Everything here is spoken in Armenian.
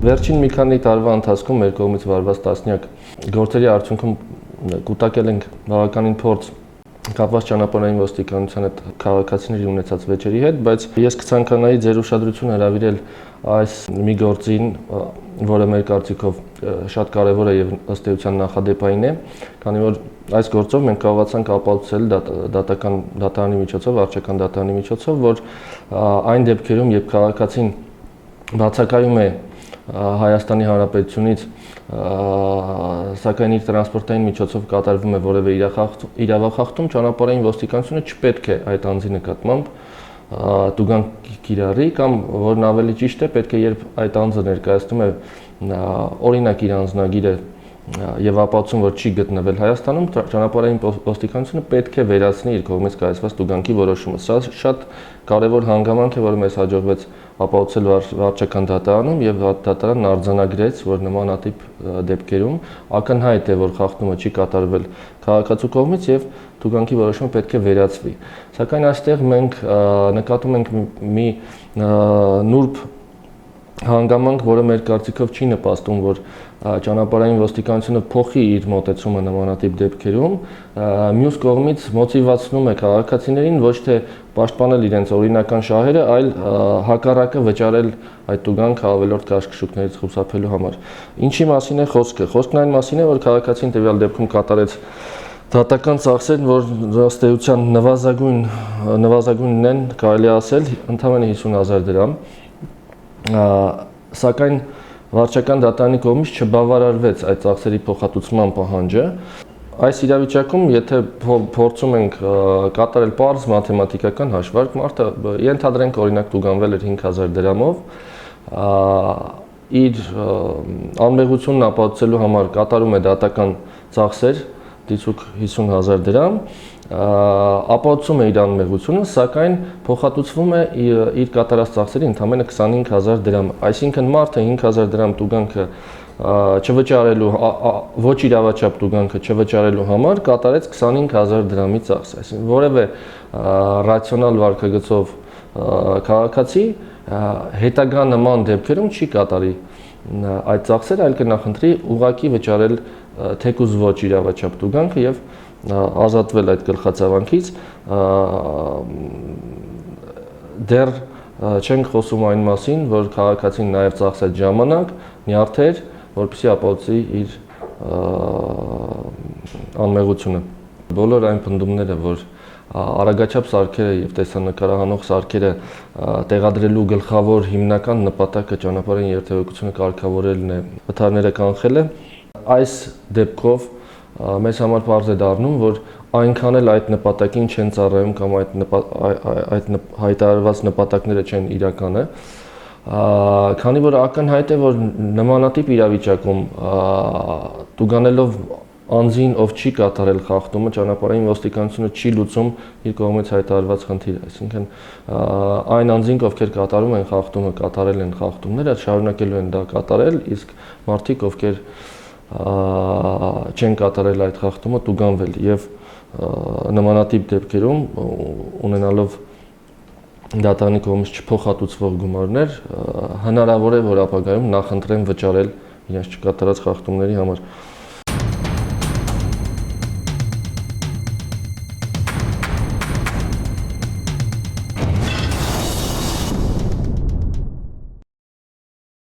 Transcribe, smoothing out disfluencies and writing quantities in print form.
Վերջին մի քանի տարվա ընթացքում մեր կողմից վարված տասնյակ գործերի արդյունքում կուտակել ենք բավականին փորձ կապված ճանապարհային ոստիկանության հետ քաղաքացիների ունեցած վեճերի հետ, բայց ես կցանկանայի ձեր ուշադրությունը հրավիրել այս մի գործին, որը մեր կարծիքով շատ կարևոր է եւ ըստ էության նախադեպային է, քանի որ այս գործով մենք կարողացանք ապացուցել դատարանի միջոցով, վարչական դատարանի միջոցով, որ այն դեպքերում, երբ քաղաքացին բացակայում է Հայաստանի Հանրապետությունից, սակայն իր տրանսպորտային միջոցով կատարվում է որևէ իրավախախտում, ճանապարհային ոստիկանությունը չպետք է այդ անձի նկատմամբ տուգանք կիրառի կամ որն ավելի ճիշտ է, պետք է երբ այդ անձը ներկայացնում է օրինակ իր անձնագիրը եւ ապացուցում, որ չի գտնվել Հայաստանում, ճանապարհային ոստիկանությունը պետք է վերացնի իր կողմից կայացված տուգանքի որոշումը։ Սա շատ կարևոր հանգամանք է, որը մեզ հաջողվեց ապացուցել վարչական դատարանում եւ դատարանն արձանագրեց, որ նմանատիպ դեպքերում ակնհայտ է, որ խախտումը չի կատարվել քաղաքացու կողմից եւ տուգանքի որոշումը պետք է վերացվի։ Սակայն այստեղ մենք նկատում ենք մի նուրբ հանգամանք, որը մեր կարծիքով չի նպաստում, որ ճանապարհային ոստիկանությունը փոխի իր մոտեցումը նմանատիպ դեպքերում, մյուս կողմից մոտիվացնում է քաղաքացիներին ոչ թե պաշտպանել իրենց օրինական շահերը, այլ հակառակը վճարել այդ տուգանքը ավելորդ կաշկշուկներից խուսափելու համար։ Ինչի մասին է խոսքը։ Խոսքն այն մասին է, որ քաղաքացին տվյալ դեպքում կատարեց դատական ծախսեր, որ ըստ էության նվազագույնն են, կարելի ասել, ընդամենը 50,000 դրամ, սակայն վարչական դատարանի կողմից չբավարարվեց այդ ծախսերի փոխհատուցման պահանջը։ Այս իրավիճակում, եթե փորձում ենք կատարել պարզ մաթեմատիկական հաշվարկ, մարդը ենթադրենք օրինակ տուգանվել էր 5,000 դրամով, իր անմեղությունն ապացուցելու համար կատարում է դատական ծախսեր, դիցուք 50,000 դրամ, ապացուցում է իր անմեղությունը, սակայն փոխհատուցվում է իր կատարած ծախսերի ընդամենը 25,000 դրամ։ Այսինքն մարդը 5,000 դրամ տուգանքը չվճարելու, ոչ իրավաչափ տուգանքը չվճարելու համար կատարեց 25,000 դրամի ծախս։ Այսինքն որևէ ռացիոնալ վարքագծով քաղաքացի հետագա նման դեպքերում չի կատարի այդ ծախսերը, այլ կնախընտրի ուղղակի վճարել թեկուզ ոչ իրավաչափ տուգանքը եւ ազատվել այդ գլխացավանքից։ Դեռ չենք խոսում այն մասին, որ քաղաքացին նաեւ ծախսեց ժամանակ, նյարդեր, որպեսզի ապացուցի իր անմեղությունը։ Բոլոր այն պնդումները, որ արագաչափ սարքերը եւ տեսանկարահանող սարքերը տեղադրելու գլխավոր հիմնական նպատակը ճանապարհային երթևեկությունը կարգավորելն է, վթարները կանխելը, այս դեպքով մեզ համար պարզ է դառնում, որ այնքան էլ այդ նպատակին չեն ծառայում կամ այդ հայտարարված նպատակները չեն իրականը, քանի որ ակնհայտ է, որ նմանատիպ իրավիճակում տուգանելով անձին, ով չի կատարել խախտումը, ճանապարհային ոստիկանությունը չի լուծում իր կողմից հայտարարված խնդիրը, այսինքն այն անձինք, ովքեր կատարում են խախտումը, կատարել են խախտումները, շարունակելու են դա կատարել, իսկ մարդիկ, ովքեր չեն կատարել այդ խախտումը, տուգանվել եւ նմանատիպ դեպքերում ունենալով դատարանի կողմից չփոխհատուցվող գումարներ, հնարավոր է, որ ապագայում նախընտրեն վճարել իրենց չկատարած խախտումների համար։